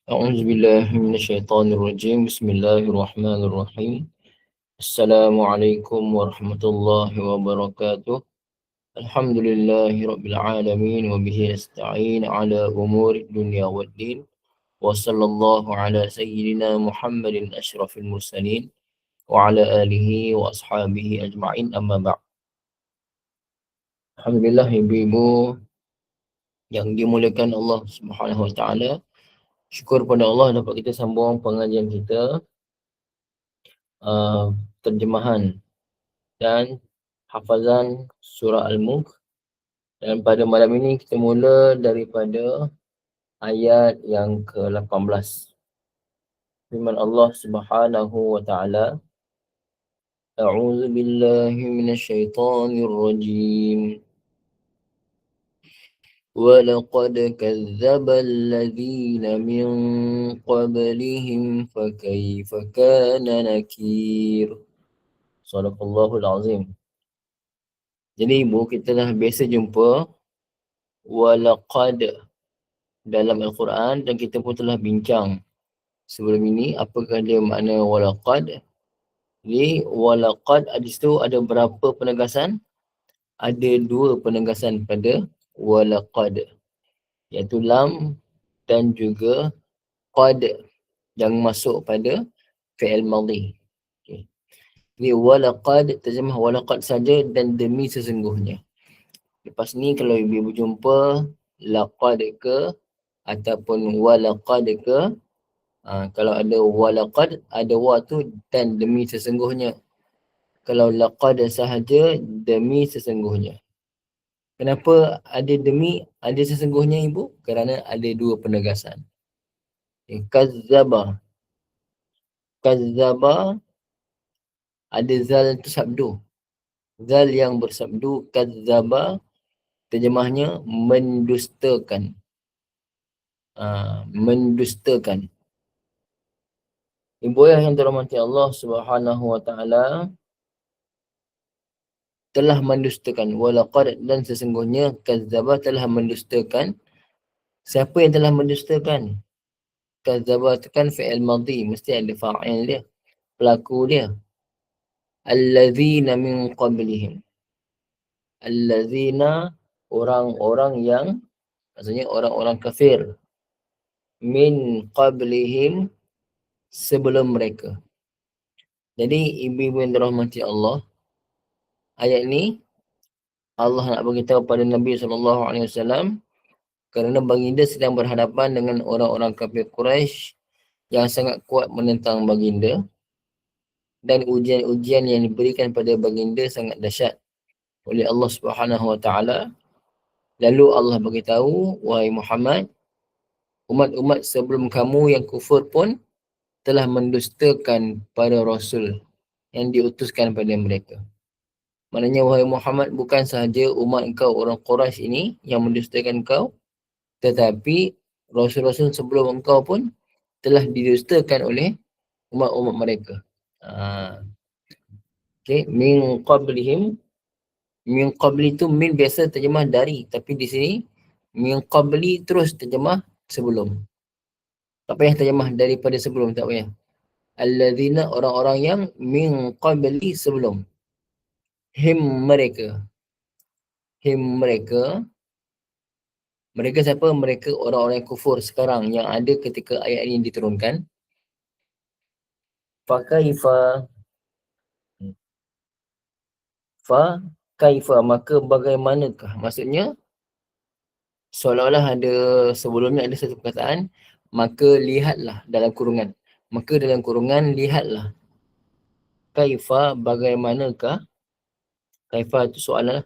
A'udzubillahi minasyaitonirrajim. Bismillahirrahmanirrahim. Assalamualaikum warahmatullahi wabarakatuh. Alhamdulillahi rabbil alamin wa bihi nasta'in ala umuri dunya waddin. Wa sallallahu ala sayyidina Muhammadin asyrafil mursalin wa ala alihi wa ashabihi ajma'in, amma ba'd. Alhamdulillah, ibu-ibu yang dimuliakan Allah Subhanahu wa taala. Syukur pada Allah dapat kita sambung pengajian kita, terjemahan dan hafazan surah Al-Mulk. Dan pada malam ini kita mula daripada ayat yang ke-18. Firman Allah Subhanahu wa taala, A'udzu billahi minasyaitonir rajim. وَلَقَدْ كَذَّبَ الَّذِينَ مِنْ قَبْلِهِمْ فَكَيْفَ كَانَ نَكِيرٌ. Sadaqallahul Azim. Jadi ibu, kita dah biasa jumpa walaqad dalam Al-Quran dan kita pun telah bincang sebelum ini apakah dia makna walaqad. Jadi walaqad di situ ada berapa penegasan? Ada 2 penegasan pada walaqad, iaitu lam dan juga qad yang masuk pada fi'il madhi. Okay. Jadi walaqad, terjemah walaqad saja dan demi sesungguhnya. Lepas ni kalau ibu jumpa laqad ke ataupun walaqad ke, kalau ada walaqad, ada wa tu dan demi sesungguhnya. Kalau laqad sahaja, demi sesungguhnya. Kenapa ada demi, ada sesungguhnya ibu? Kerana ada 2 penegasan. Kazzaba. Kazzaba ada zal tersabdu. Zal yang bersabdu. Kazzaba terjemahnya mendustakan. Mendustakan. Ibu ayah yang dirahmati Allah Subhanahu wa taala, telah mendustakan. Walaqad, dan sesungguhnya kazzaba telah mendustakan. Siapa yang telah mendustakan? Kazzaba itu kan fi'il madhi, mesti ada fa'il dia, pelaku dia. Allazina min qablihim. Allazina, orang-orang yang, maksudnya orang-orang kafir. Min qablihim, sebelum mereka. Jadi ibu-ibu yang dirahmati Allah, ayat ni Allah nak beritahu pada Nabi SAW kerana baginda sedang berhadapan dengan orang-orang kafir Quraisy yang sangat kuat menentang baginda, dan ujian-ujian yang diberikan pada baginda sangat dahsyat oleh Allah Subhanahu wa taala. Lalu Allah beritahu, wahai Muhammad, umat-umat sebelum kamu yang kufur pun telah mendustakan para rasul yang diutuskan pada mereka. Maknanya wahai Muhammad, bukan sahaja umat engkau orang Quraisy ini yang mendustakan engkau, tetapi rasul-rasul sebelum engkau pun telah didustakan oleh umat-umat mereka. Okay. Min qablihim. Min qabli tu, min biasa terjemah dari, tapi di sini min qabli terus terjemah sebelum. Tak payah terjemah daripada sebelum, tak payah. Alladzina, orang-orang yang min qabli, sebelum. Him, mereka. Him, mereka. Mereka siapa? Mereka orang-orang yang kufur sekarang yang ada ketika ayat ini diturunkan. Fakaifa. Fakaifa, maka bagaimanakah? Maksudnya seolah-olah ada sebelumnya ada satu perkataan, maka lihatlah dalam kurungan. Maka dalam kurungan lihatlah. Kaifa, bagaimanakah? Kaifa itu soalan.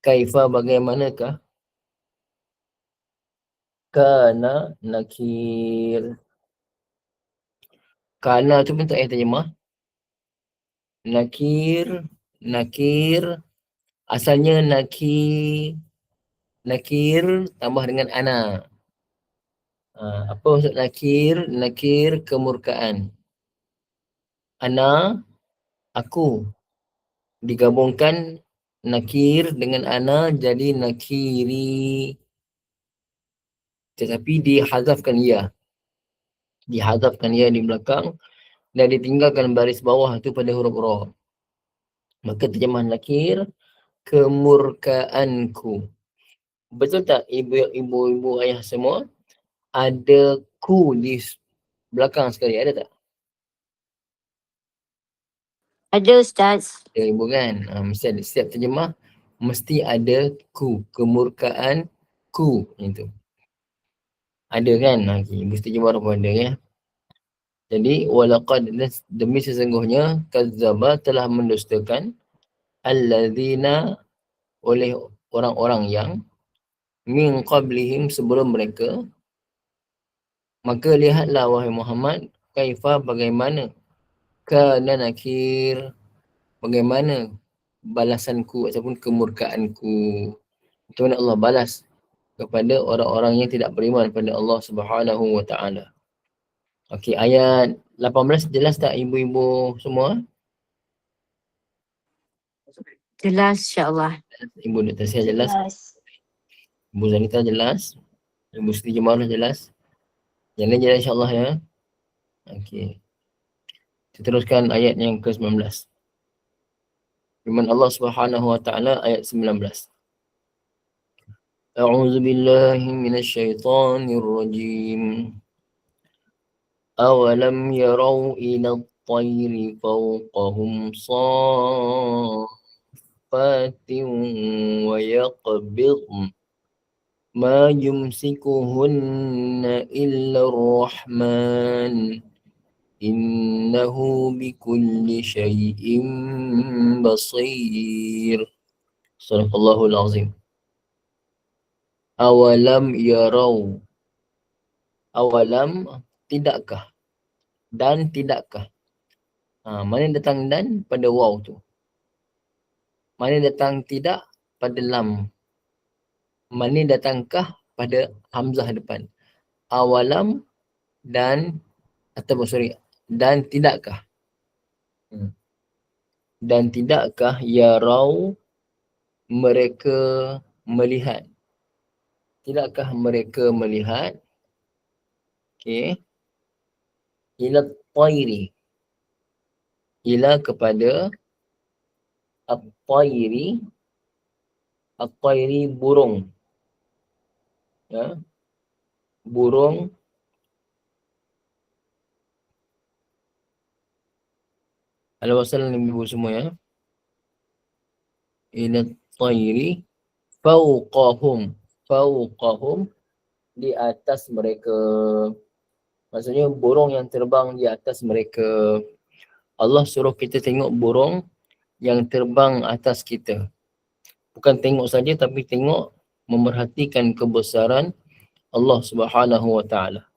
Kaifa, bagaimanakah? Kana nakir. Kana tu pun tak payah terjemah. Nakir. Nakir. Asalnya nakir. Nakir tambah dengan ana. Apa maksud nakir? Nakir kemurkaan. Ana, aku. Digabungkan nakir dengan ana jadi nakiri. Tetapi dihazafkan ya. dihadapkan ia di belakang dan ditinggalkan baris bawah tu pada huruf ra. Maka terjemahan nakir, kemurkaanku. Betul tak ibu ayah semua? Ada ku di belakang sekali, ada tak? Ada Ustaz. Ada ibu kan? Mesti ada, setiap terjemah mesti ada ku, kemurkaan ku itu. Ada kan? Okay. Ibu terjemah pun ada ya. Jadi walaqad, demi sesungguhnya kazzaba telah mendustakan allazina, oleh orang-orang yang min qablihim, sebelum mereka. Maka lihatlah wahai Muhammad, kaifa, bagaimana, kana nakir, bagaimana balasanku ataupun kemurkaanku. Macam mana Allah balas kepada orang-orang yang tidak beriman kepada Allah Subhanahu wa taala. Okey, ayat 18 jelas tak ibu-ibu semua? Jelas insya-Allah. Ibu Dr. Sia jelas? Ibu Zanita jelas? Ibu Siti Jemalah jelas? Yang lain jelas insya-Allah ya. Okey. Kita teruskan ayat yang ke-19. Firman Allah Subhanahu wa taala ayat 19. A'udzu billahi minasy syaithanir rajim. Awalam yarau ila at-tayri fawqahum saffatin wa yaqbidn ma yumsikuhunna illa ar-rahman innahu bikulli syai'in basir. Sadaqallahul azim. Awalam yarau. Awalam, tidakkah? Dan tidakkah? Mana datang dan pada waw tu? Mana datang tidak pada lam? Mana datangkah pada hamzah depan? Awalam dan, dan tidakkah? Dan tidakkah yarau, mereka melihat? Tidakkah mereka melihat? Okey. Ila tayri. Ila kepada at-tayri. At-tayri burung. Ya. Burung. Halo wassalam ibu semua ya. Ila tayri fawqahum. Fawqahum, di atas mereka. Maksudnya burung yang terbang di atas mereka. Allah suruh kita tengok burung yang terbang atas kita. Bukan tengok saja tapi tengok, memerhatikan kebesaran Allah Subhanahu wa taala.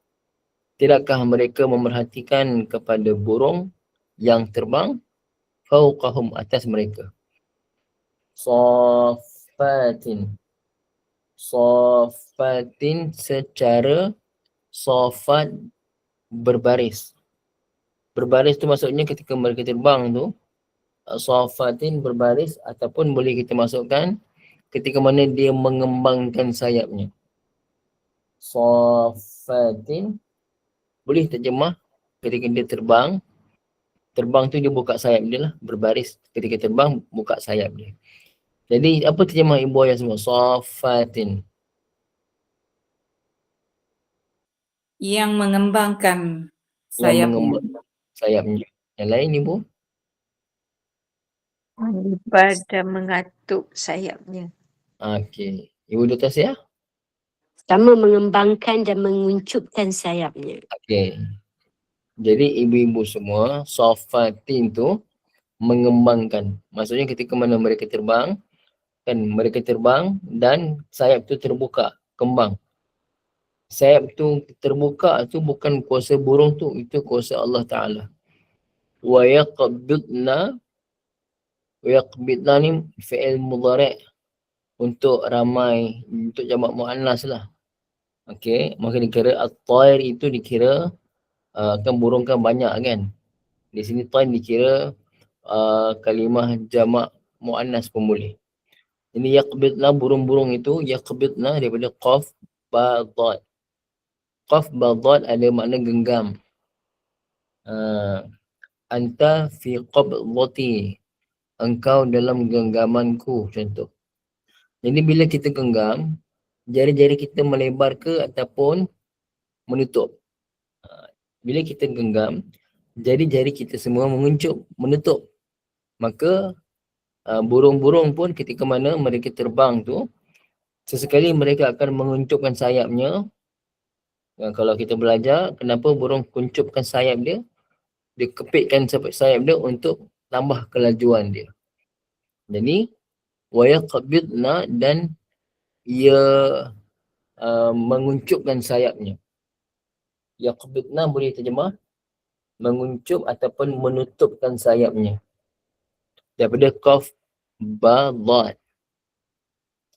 Tidakkah mereka memerhatikan kepada burung yang terbang fauqahum, atas mereka? Saffatin. Saffatin, secara safat, berbaris. Berbaris tu maksudnya ketika mereka terbang tu, saffatin, berbaris, ataupun boleh kita masukkan ketika mana dia mengembangkan sayapnya. Saffatin, boleh terjemah ketika dia terbang. Terbang tu dia buka sayap dia lah, berbaris. Ketika terbang, buka sayap dia. Jadi apa terjemah ibu ayah semua? Saffatin. Yang mengembangkan Yang sayapnya. mengembangkan sayapnya. Yang lain ibu? Pada mengatuk sayapnya. Okey. Ibu Dr. Sia? Sama, mengembangkan dan menguncupkan sayapnya. Okey. Jadi ibu-ibu semua, saffatin tu mengembangkan. Maksudnya ketika mana mereka terbang, kan mereka terbang dan sayap tu terbuka, kembang. Sayap tu terbuka tu bukan kuasa burung tu, itu kuasa Allah Ta'ala. Wa yaqbidna ni fi'il mudhari' untuk ramai, untuk jamak muannas lah. Okey, maka dikira at-tayr itu dikira kan burung kan banyak kan. Di sini tayr dikira kalimah jamak muannas pun boleh. Ini yaqbidna, burung-burung itu, yaqbidna daripada qaf ba dad. Qaf badad ada makna genggam. Anta fi qabdati, engkau dalam genggamanku, contoh. Jadi bila kita genggam, jari-jari kita melebar ke ataupun menutup. Bila kita genggam, jari-jari kita semua menguncup, menutup. Maka burung-burung pun ketika mana mereka terbang tu, sesekali mereka akan menguncupkan sayapnya. Kalau kita belajar kenapa burung kuncupkan sayap dia, dia kepitkan sayap dia untuk tambah kelajuan dia. Jadi wayaqbidna, dan ia menguncupkan sayapnya. Yaqbidna boleh terjemah menguncup ataupun menutupkan sayapnya. Daripada qaf ba dad.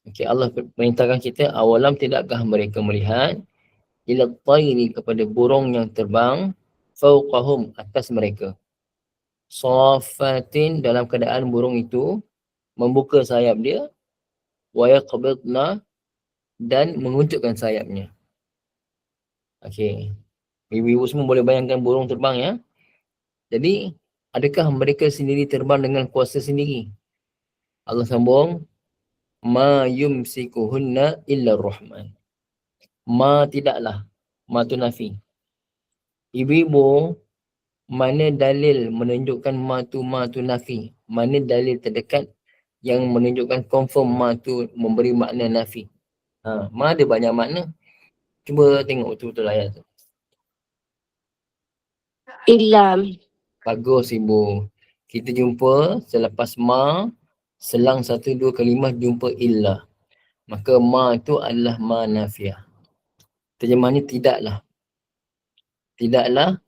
Okey, Allah perintahkan kita, awalam tidakkah mereka melihat ila tayri, kepada burung yang terbang, fauqahum, atas mereka, safatin, dalam keadaan burung itu membuka sayap dia, wa yaqbidna, dan menguncupkan sayapnya. Okey, ibu-ibu semua boleh bayangkan burung terbang ya. Jadi adakah mereka sendiri terbang dengan kuasa sendiri? Allah sambung, ma yumsikuhunna illa rahman. Ma, tidaklah. Ma tu nafi. Ibu-ibu, mana dalil menunjukkan ma tu nafi? Mana dalil terdekat yang menunjukkan confirm ma tu memberi makna nafi? Ma ada banyak makna. Cuba tengok betul-betul ayat tu. Illa. Bagus ibu. Kita jumpa selepas ma, selang 1-2 kalimah jumpa illa. Maka ma itu adalah ma nafiah. Terjemahannya tidaklah. Tidaklah.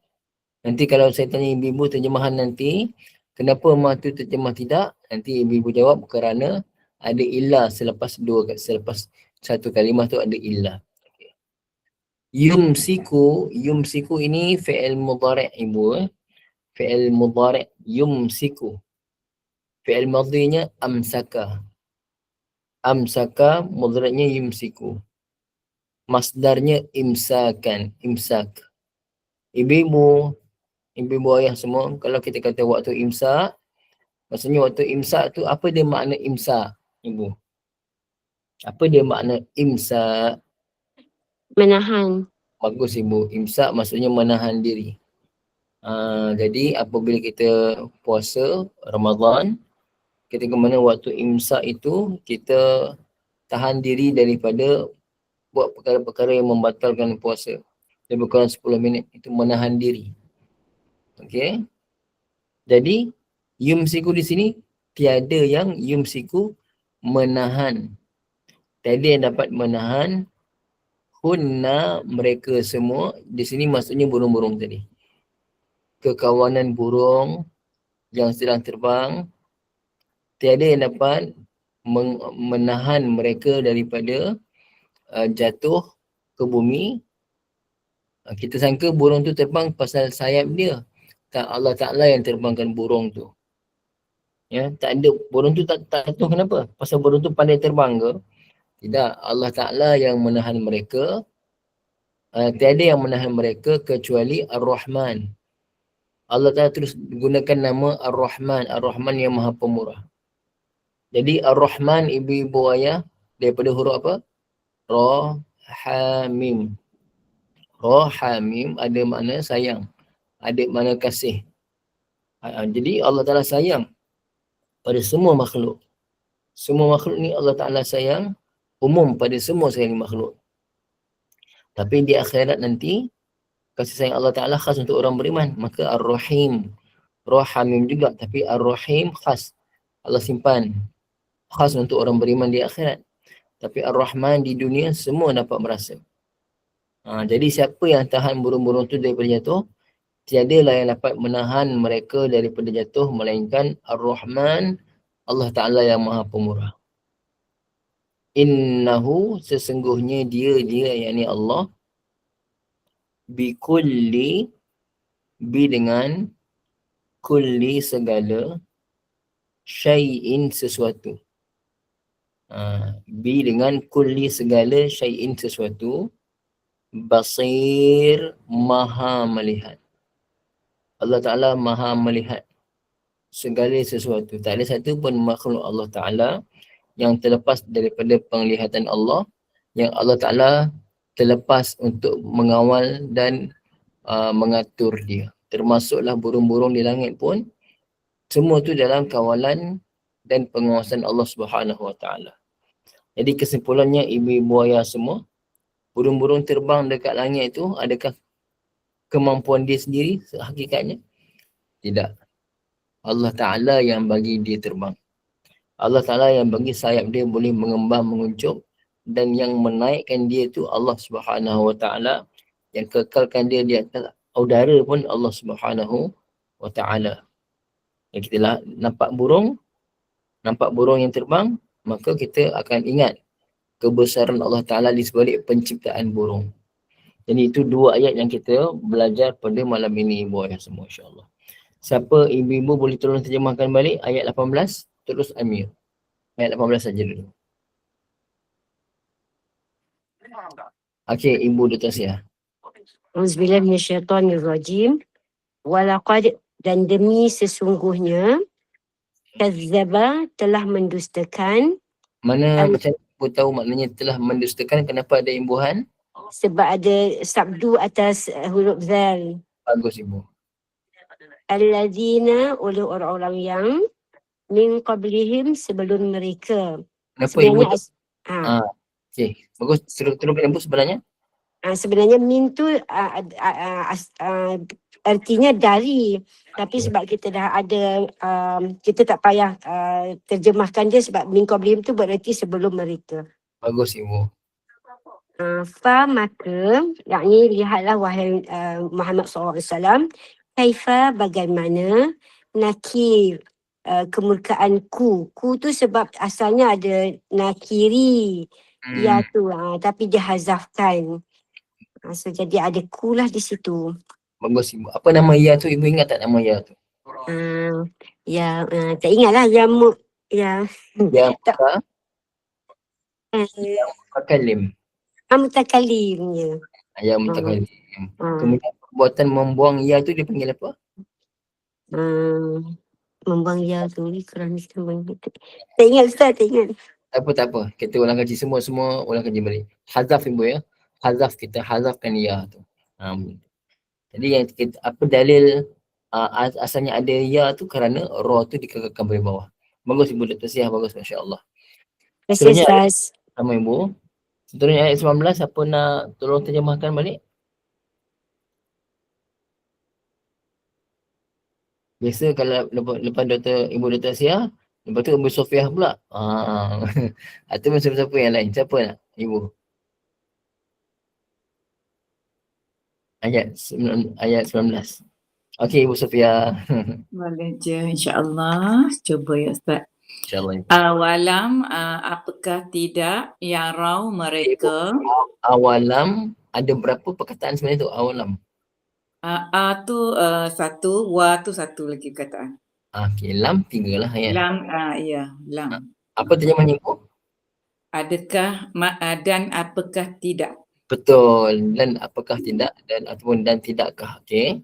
Nanti kalau saya tanya ibu-ibu terjemahan nanti, kenapa ma itu terjemah tidak? Nanti ibu-ibu jawab kerana ada illa selepas satu kalimah tu ada illa. Okay. Yumsiku ini fi'il mudhari' ibu. Fi'il mudhari' yumsiku. Fi'il madhinya amsaka. Amsaka, mudhari'nya yumsiku. Masdarnya imsakan, imsak. Ibu-ibu ayah semua, kalau kita kata waktu imsak, maksudnya waktu imsak tu, apa dia makna imsak, ibu? Apa dia makna imsak? Menahan. Bagus ibu, imsak maksudnya menahan diri. Jadi apabila kita puasa Ramadan, ketika mana waktu imsak itu, kita tahan diri daripada buat perkara-perkara yang membatalkan puasa. Lebih kurang 10 minit, itu menahan diri. Okey. Jadi yumsiku di sini tiada yang yumsiku menahan. Tiada yang dapat menahan hunna, mereka semua. Di sini maksudnya burung-burung tadi. Kekawanan burung yang sedang terbang, tiada yang dapat menahan mereka daripada jatuh ke bumi. Kita sangka burung tu terbang pasal sayap dia. Tak, Allah Ta'ala yang terbangkan burung tu. Ya, tak ada, burung tu tak tahu kenapa. Pasal burung tu pandai terbang ke? Tidak, Allah Ta'ala yang menahan mereka. Tiada yang menahan mereka kecuali Ar-Rahman. Allah Ta'ala terus gunakan nama Ar-Rahman. Ar-Rahman yang maha pemurah. Jadi Ar-Rahman, ibu-ibu ayah, daripada huruf apa? Ra, Ha, Mim. Ra, Ha, Mim ada makna sayang. Ada makna kasih. Jadi Allah Ta'ala sayang pada semua makhluk. Semua makhluk ni Allah Ta'ala sayang umum pada semua sekali makhluk. Tapi di akhirat nanti, kasih sayang Allah Ta'ala khas untuk orang beriman. Maka Ar-Rahim. Rahamim juga. Tapi Ar-Rahim khas. Allah simpan. Khas untuk orang beriman di akhirat. Tapi Ar-Rahman di dunia semua dapat merasa. Jadi siapa yang tahan burung-burung tu daripada jatuh, tiadalah yang dapat menahan mereka daripada jatuh melainkan Ar-Rahman, Allah Ta'ala yang maha pemurah. Innahu, sesungguhnya dia yakni Allah, bikulli, bi dengan kulli segala, syai'in sesuatu. Bi dengan kulli segala, syai'in sesuatu, Basir, maha melihat. Allah Ta'ala maha melihat segala sesuatu. Tak ada satu pun makhluk Allah Ta'ala yang terlepas daripada penglihatan Allah, yang Allah Ta'ala terlepas untuk mengawal dan mengatur dia. Termasuklah burung-burung di langit pun, semua tu dalam kawalan dan pengawasan Allah Subhanahu Wa Ta'ala. Jadi kesimpulannya, ibu-ibu ayah semua, burung-burung terbang dekat langit itu adakah kemampuan dia sendiri hakikatnya? Tidak. Allah Ta'ala yang bagi dia terbang. Allah Ta'ala yang bagi sayap dia boleh mengembang, menguncup, dan yang menaikkan dia tu Allah Subhanahu Wa Ta'ala, yang kekalkan dia di atas udara pun Allah Subhanahu Wa Ta'ala. Yang kita nampak burung yang terbang, maka kita akan ingat kebesaran Allah Ta'ala di sebalik penciptaan burung. Jadi itu dua ayat yang kita belajar pada malam ini, ibu ayah semua, insyaAllah. Siapa ibu-ibu boleh tolong terjemahkan balik ayat 18, terus Amir. Ayat 18 saja dulu. Okey, Ibu Dr. Sia. Auzubillahi minasyaitonirrajim. Walaqad, dan demi sesungguhnya, kazzaba, telah mendustakan. Mana macam Ibu tahu maknanya telah mendustakan, kenapa ada imbuhan? Sebab ada sabdu atas huruf zal. Bagus Ibu. Allazina, oleh orang-orang yang min qablihim, sebelum mereka. Kenapa Ibu Sebenarnya tahu? Okey, bagus. Teruskan Ibu sebenarnya. Sebenarnya min tu artinya dari, tapi sebab kita dah ada, kita tak payah terjemahkan dia sebab min qablihim tu berarti sebelum mereka. Bagus Ibu. Fa, maka, yakni lihatlah wahai Muhammad SAW, kaifa, bagaimana, nakir, kemurkaanku. Ku tu sebab asalnya ada nakiri, ya tu, tapi dia hazafkan. So jadi ada ku lah di situ. Bagus Ibu. Apa nama ya tu? Ibu ingat tak nama ya tu? Tak ingat lah. Ya tak. Mutakalim. Mutakalim, ya. Ya, mutakalim. Kemudian perbuatan membuang ya tu dipanggil apa? Membuang ya tu ni kerana tak ingat Ustaz, tak ingat. Tak apa. Kita ulang kaji semua ulang kaji balik. Hazaf Ibu ya. Hazaf, kita hazafkan ya tu. Jadi yang kita, apa dalil asalnya ada ya tu kerana roh tu dikekalkan dari bawah. Bagus Ibu Dr. Siah, bagus, masya-Allah. Terima kasih. Sama Ibu. Seterusnya ayat 19, siapa nak tolong terjemahkan balik? Biasa kalau lepas Ibu Dr. Siah, lepas tu Ibu Sofiah pula. Atau siapa yang lain? Siapa nak? Ibu. Ayat 19. Okey Ibu Sofiah. Boleh je, insya-Allah. Cuba ya Ustaz. InsyaAllah. Awalam, apakah tidak yarau mereka? Awalam, ada berapa perkataan sebenarnya tu awalam? Tu satu, wa tu satu lagi perkataan. Okey, lam 3 lah ya. Lam, ya, lam. Apa terjemahnya Ibu? Adakah dan apakah tidak? Betul. Dan apakah tidak, dan ataupun dan tidakkah. Okey.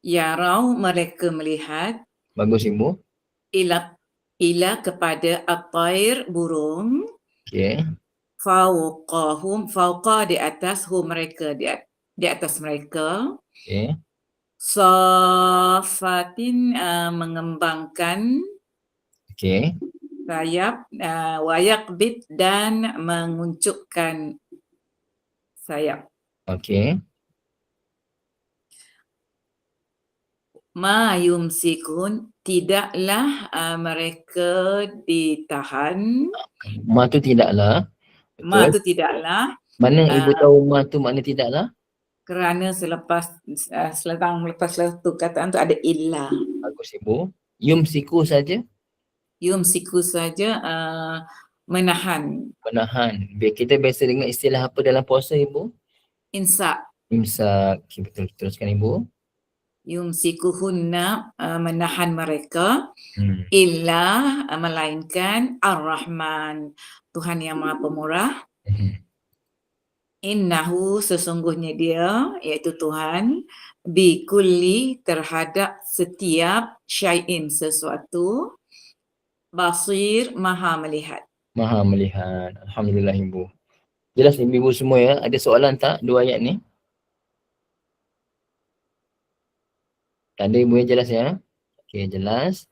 Yarau, mereka melihat. Bagus Ibu. Ila kepada at-tair, burung. Okey. Fauqahum, fauqa di atas, hum mereka, di atas mereka. Okey. Safatin, mengembangkan. Okey. Sayap, wayaqbid, dan menguncupkan sayap. Okey. Ma yumsikun, tidaklah mereka ditahan. Ma tu tidaklah. Betul. Ma tu tidaklah. Mana Ibu tahu ma tu makna tidaklah? Kerana lepas satu kataan tu ada illa. Bagus Ibu. Yumsiku saja? Yumsiku saja, menahan. Menahan. Kita biasa dengar istilah apa dalam puasa Ibu? Imsak. Imsak. Okay, betul. Teruskan Ibu. Yumsikuhunna, menahan mereka. Illa, melainkan Ar-Rahman, Tuhan yang Maha Pemurah. Innahu sesungguhnya dia, iaitu Tuhan, bikulli terhadap setiap syai'in sesuatu, basir maha melihat. Maha melihat. Alhamdulillah Ibu. Jelas Ibu semua ya. Ada soalan tak dua ayat ni? Tak ada Ibu yang jelas ya? Okey, jelas.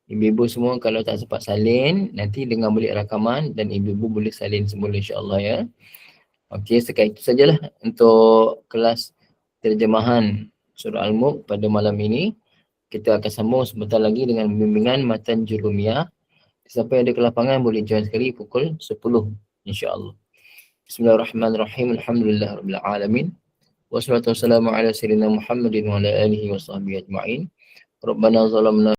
Ibu-ibu semua kalau tak sempat salin, nanti dengar balik rakaman dan ibu-ibu boleh salin semula insya-Allah ya. Okey, sekian itu sajalah untuk kelas terjemahan surah Al-Mulk pada malam ini. Kita akan sambung sebentar lagi dengan bimbingan matan jurumiyah. Siapa yang ada kelapangan boleh join sekali pukul 10 insya-Allah. Bismillahirrahmanirrahim. Alhamdulillahirabbil alamin. Wassalatu wassalamu ala sayyidina Muhammadin wa ala alihi wa sahbihi ajma'in. Rabbana zalamna